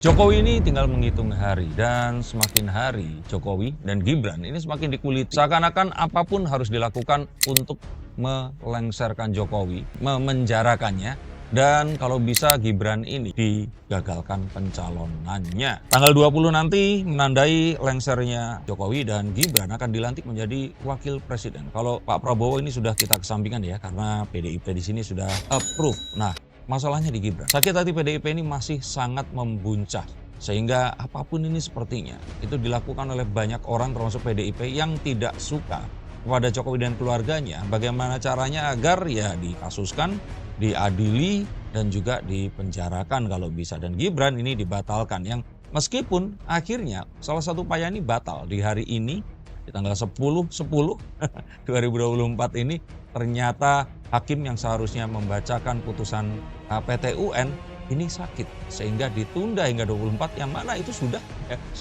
Jokowi ini tinggal menghitung hari dan semakin hari Jokowi dan Gibran ini semakin dikuliti. Seakan-akan apapun harus dilakukan untuk melengsarkan Jokowi, memenjarakannya, dan kalau bisa Gibran ini digagalkan pencalonannya. Tanggal 20 nanti menandai lengsernya Jokowi dan Gibran akan dilantik menjadi wakil presiden. Kalau Pak Prabowo ini sudah kita kesampingkan ya karena PDIP di sini sudah approve. Nah, masalahnya di Gibran. Sakit hati PDIP ini masih sangat membuncah. Sehingga apapun ini sepertinya itu dilakukan oleh banyak orang termasuk PDIP yang tidak suka kepada Jokowi dan keluarganya. Bagaimana caranya agar ya dikasuskan, diadili, dan juga dipenjarakan kalau bisa. Dan Gibran ini dibatalkan yang meskipun akhirnya salah satu upaya ini batal di hari ini di tanggal 10/10/2024 ini ternyata hakim yang seharusnya membacakan putusan PT UN ini sakit sehingga ditunda hingga 24 yang mana itu sudah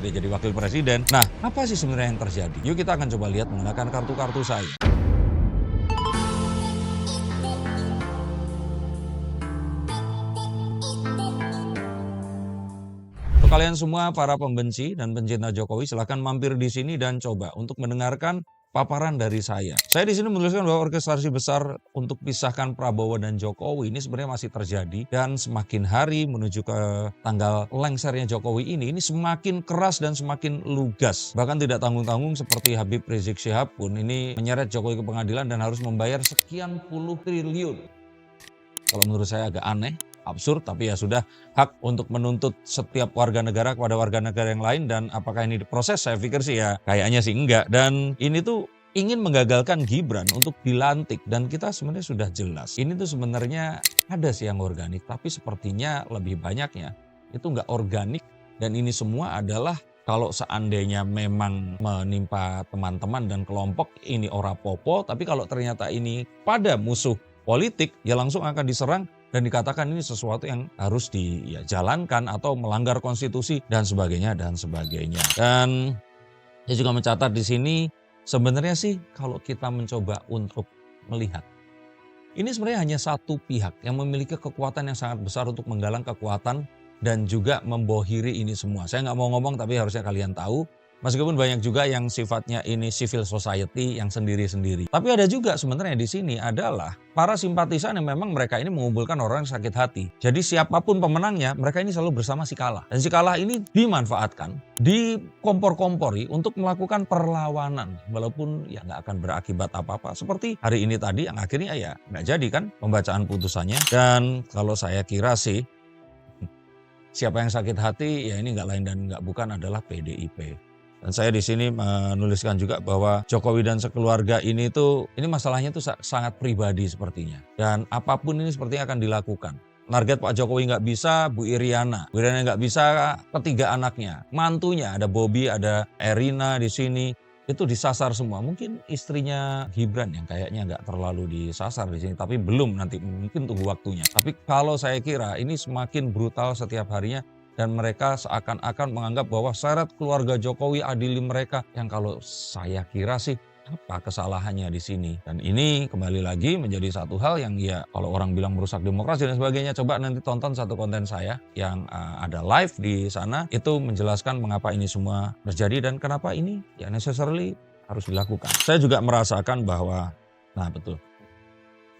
jadi wakil presiden. Nah, apa sih sebenarnya yang terjadi? Yuk kita akan coba lihat menggunakan kartu-kartu saya. Untuk kalian semua para pembenci dan pencinta Jokowi silahkan mampir di sini dan coba untuk mendengarkan paparan dari saya. Saya di sini menuliskan bahwa orkestrasi besar untuk pisahkan Prabowo dan Jokowi ini sebenarnya masih terjadi dan semakin hari menuju ke tanggal lengsernya Jokowi ini semakin keras dan semakin lugas. Bahkan tidak tanggung-tanggung seperti Habib Rizik Syihab pun ini menyeret Jokowi ke pengadilan dan harus membayar sekian puluh triliun. Kalau menurut saya agak aneh, absurd, tapi ya sudah hak untuk menuntut setiap warga negara kepada warga negara yang lain. Dan apakah ini diproses? Saya pikir sih ya kayaknya sih enggak. Dan ini tuh ingin menggagalkan Gibran untuk dilantik. Dan kita sebenarnya sudah jelas. Ini tuh sebenarnya ada sih yang organik, tapi sepertinya lebih banyaknya itu enggak organik. Dan ini semua adalah kalau seandainya memang menimpa teman-teman dan kelompok ini ora popo. Tapi kalau ternyata ini pada musuh politik ya langsung akan diserang. Dan dikatakan ini sesuatu yang harus dijalankan atau melanggar konstitusi dan sebagainya dan sebagainya. Dan saya juga mencatat di sini sebenarnya sih kalau kita mencoba untuk melihat ini sebenarnya hanya satu pihak yang memiliki kekuatan yang sangat besar untuk menggalang kekuatan dan juga membohiri ini semua. Saya nggak mau ngomong tapi harusnya kalian tahu. Meskipun banyak juga yang sifatnya ini civil society yang sendiri-sendiri. Tapi ada juga sebenarnya di sini adalah para simpatisan yang memang mereka ini mengumpulkan orang yang sakit hati. Jadi siapapun pemenangnya, mereka ini selalu bersama si kalah. Dan si kalah ini dimanfaatkan, dikompor-kompori untuk melakukan perlawanan. Walaupun ya nggak akan berakibat apa-apa. Seperti hari ini tadi yang akhirnya ya nggak jadi kan pembacaan putusannya. Dan kalau saya kira sih, siapa yang sakit hati ya ini nggak lain dan nggak bukan adalah PDIP. Dan saya di sini menuliskan juga bahwa Jokowi dan sekeluarga ini masalahnya tuh sangat pribadi sepertinya. Dan apapun ini sepertinya akan dilakukan. Target Pak Jokowi nggak bisa, Bu Iriana nggak bisa, ketiga anaknya, mantunya ada Bobi, ada Erina di sini. Itu disasar semua. Mungkin istrinya Gibran yang kayaknya nggak terlalu disasar di sini, tapi belum nanti mungkin tunggu waktunya. Tapi kalau saya kira ini semakin brutal setiap harinya. Dan mereka seakan-akan menganggap bahwa syarat keluarga Jokowi adili mereka. Yang kalau saya kira sih apa kesalahannya di sini. Dan ini kembali lagi menjadi satu hal yang ya kalau orang bilang merusak demokrasi dan sebagainya. Coba nanti tonton satu konten saya yang ada live di sana. Itu menjelaskan mengapa ini semua terjadi dan kenapa ini ya necessarily harus dilakukan. Saya juga merasakan bahwa, nah betul.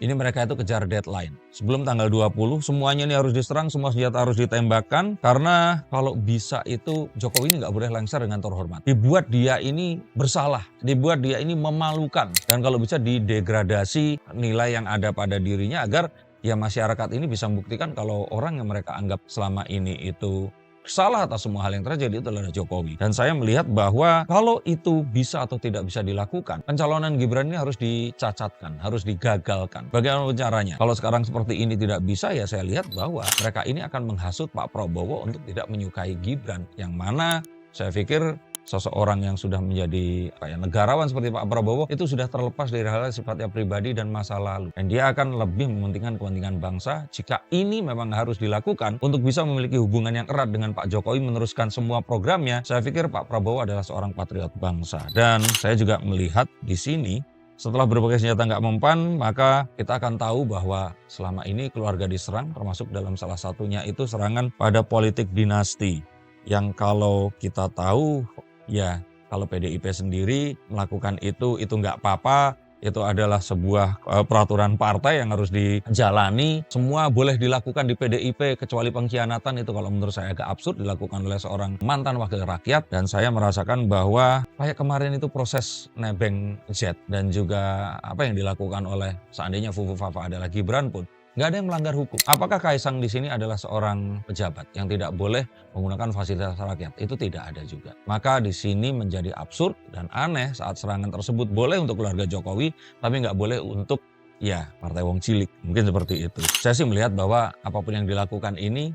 Ini mereka itu kejar deadline. Sebelum tanggal 20 semuanya ini harus diserang, semua senjata harus ditembakkan. Karena kalau bisa itu Jokowi ini nggak boleh lengser dengan terhormat. Dibuat dia ini bersalah, dibuat dia ini memalukan. Dan kalau bisa didegradasi nilai yang ada pada dirinya agar ya masyarakat ini bisa membuktikan kalau orang yang mereka anggap selama ini itu salah atas semua hal yang terjadi itu adalah Jokowi. Dan saya melihat bahwa kalau itu bisa atau tidak bisa dilakukan, pencalonan Gibran ini harus dicacatkan, harus digagalkan. Bagaimana caranya? Kalau sekarang seperti ini tidak bisa, ya saya lihat bahwa mereka ini akan menghasut Pak Prabowo untuk tidak menyukai Gibran. Yang mana saya pikir seseorang yang sudah menjadi negarawan seperti Pak Prabowo itu sudah terlepas dari hal-hal sifatnya pribadi dan masa lalu. Dan dia akan lebih mementingkan kepentingan bangsa jika ini memang harus dilakukan untuk bisa memiliki hubungan yang erat dengan Pak Jokowi meneruskan semua programnya. Saya pikir Pak Prabowo adalah seorang patriot bangsa. Dan saya juga melihat di sini setelah berbagai senjata nggak mempan, maka kita akan tahu bahwa selama ini keluarga diserang, termasuk dalam salah satunya itu serangan pada politik dinasti. yang kalau kita tahu ya kalau PDIP sendiri melakukan itu nggak apa-apa, itu adalah sebuah peraturan partai yang harus dijalani. Semua boleh dilakukan di PDIP kecuali pengkhianatan, itu kalau menurut saya agak absurd dilakukan oleh seorang mantan wakil rakyat. Dan saya merasakan bahwa kayak kemarin itu proses nebeng Z dan juga apa yang dilakukan oleh seandainya Fufu Fafa adalah Gibran pun nggak ada yang melanggar hukum. Apakah Kaisang di sini adalah seorang pejabat yang tidak boleh menggunakan fasilitas rakyat? Itu tidak ada juga. Maka di sini menjadi absurd dan aneh saat serangan tersebut boleh untuk keluarga Jokowi, tapi nggak boleh untuk ya partai wong cilik. Mungkin seperti itu. Saya sih melihat bahwa apapun yang dilakukan ini,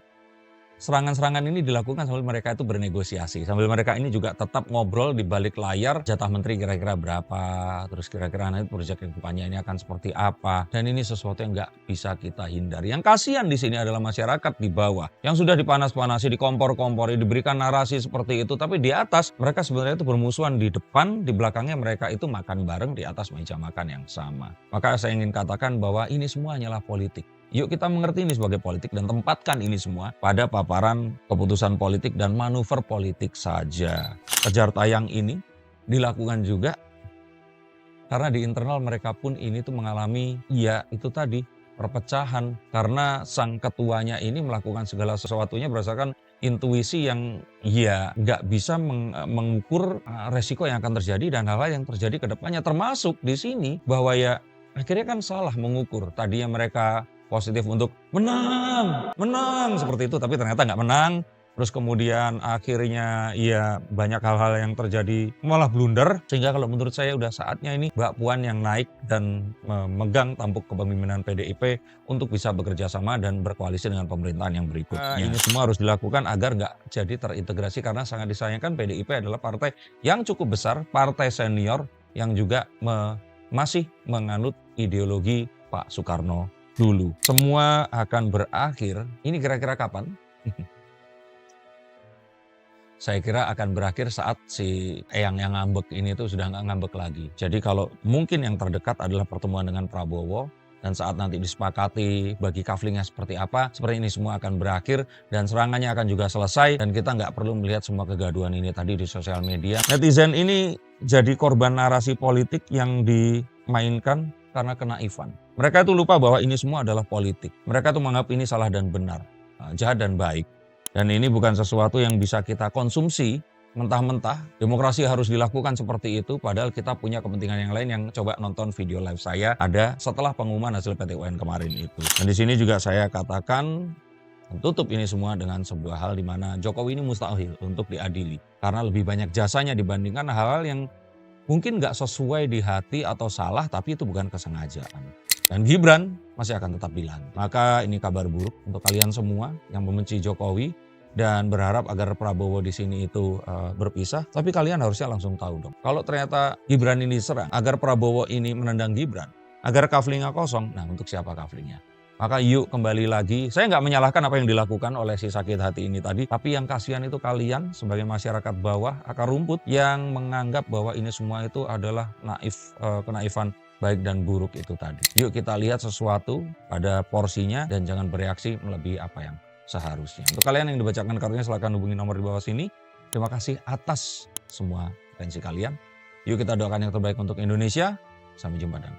serangan-serangan ini dilakukan sambil mereka itu bernegosiasi. Sambil mereka ini juga tetap ngobrol di balik layar, jatah menteri kira-kira berapa, terus kira-kira nanti proyek kedepannya ini akan seperti apa. Dan ini sesuatu yang nggak bisa kita hindari. Yang kasihan di sini adalah masyarakat di bawah, yang sudah dipanas-panasi, dikompor-kompori, diberikan narasi seperti itu. Tapi di atas, mereka sebenarnya itu bermusuhan. Di depan, di belakangnya mereka itu makan bareng di atas meja makan yang sama. Maka saya ingin katakan bahwa ini semua hanyalah politik. Yuk kita mengerti ini sebagai politik dan tempatkan ini semua pada paparan keputusan politik dan manuver politik saja. Kejar tayang ini dilakukan juga karena di internal mereka pun ini tuh mengalami ya itu tadi perpecahan karena sang ketuanya ini melakukan segala sesuatunya berdasarkan intuisi yang ya nggak bisa mengukur resiko yang akan terjadi dan hal-hal yang terjadi ke depannya, termasuk di sini bahwa ya akhirnya kan salah mengukur. Tadinya mereka positif untuk menang seperti itu, tapi ternyata nggak menang. Terus kemudian akhirnya ya banyak hal-hal yang terjadi malah blunder. Sehingga kalau menurut saya udah saatnya ini Mbak Puan yang naik dan memegang tampuk kepemimpinan PDIP untuk bisa bekerja sama dan berkoalisi dengan pemerintahan yang berikutnya. Ini semua harus dilakukan agar nggak jadi terintegrasi karena sangat disayangkan PDIP adalah partai yang cukup besar, partai senior yang juga masih menganut ideologi Pak Soekarno dulu. Semua akan berakhir, ini kira-kira kapan? Saya kira akan berakhir saat si Eyang yang ngambek ini tuh sudah nggak ngambek lagi. Jadi kalau mungkin yang terdekat adalah pertemuan dengan Prabowo, dan saat nanti disepakati bagi kaflingnya seperti apa, seperti ini semua akan berakhir dan serangannya akan juga selesai dan kita nggak perlu melihat semua kegaduhan ini tadi di sosial media. Netizen ini jadi korban narasi politik yang dimainkan karena kenaifan. Mereka itu lupa bahwa ini semua adalah politik. Mereka itu menganggap ini salah dan benar, jahat dan baik. Dan ini bukan sesuatu yang bisa kita konsumsi mentah-mentah. Demokrasi harus dilakukan seperti itu, padahal kita punya kepentingan yang lain. Yang coba nonton video live saya ada setelah pengumuman hasil PT UN kemarin itu. Dan di sini juga saya katakan tutup ini semua dengan sebuah hal di mana Jokowi ini mustahil untuk diadili. Karena lebih banyak jasanya dibandingkan hal-hal yang mungkin nggak sesuai di hati atau salah, tapi itu bukan kesengajaan. Dan Gibran masih akan tetap bilang. Maka ini kabar buruk untuk kalian semua yang membenci Jokowi dan berharap agar Prabowo di sini itu berpisah. Tapi kalian harusnya langsung tahu dong. Kalau ternyata Gibran ini diserang, agar Prabowo ini menendang Gibran, agar kaflingnya kosong, nah untuk siapa kaflingnya? Maka yuk kembali lagi, saya nggak menyalahkan apa yang dilakukan oleh si sakit hati ini tadi, tapi yang kasihan itu kalian sebagai masyarakat bawah, akar rumput, yang menganggap bahwa ini semua itu adalah kenaifan baik dan buruk itu tadi. Yuk kita lihat sesuatu pada porsinya dan jangan bereaksi melebihi apa yang seharusnya. Untuk kalian yang dibacakan kartunya silahkan hubungi nomor di bawah sini. Terima kasih atas semua atensi kalian. Yuk kita doakan yang terbaik untuk Indonesia. Sampai jumpa dan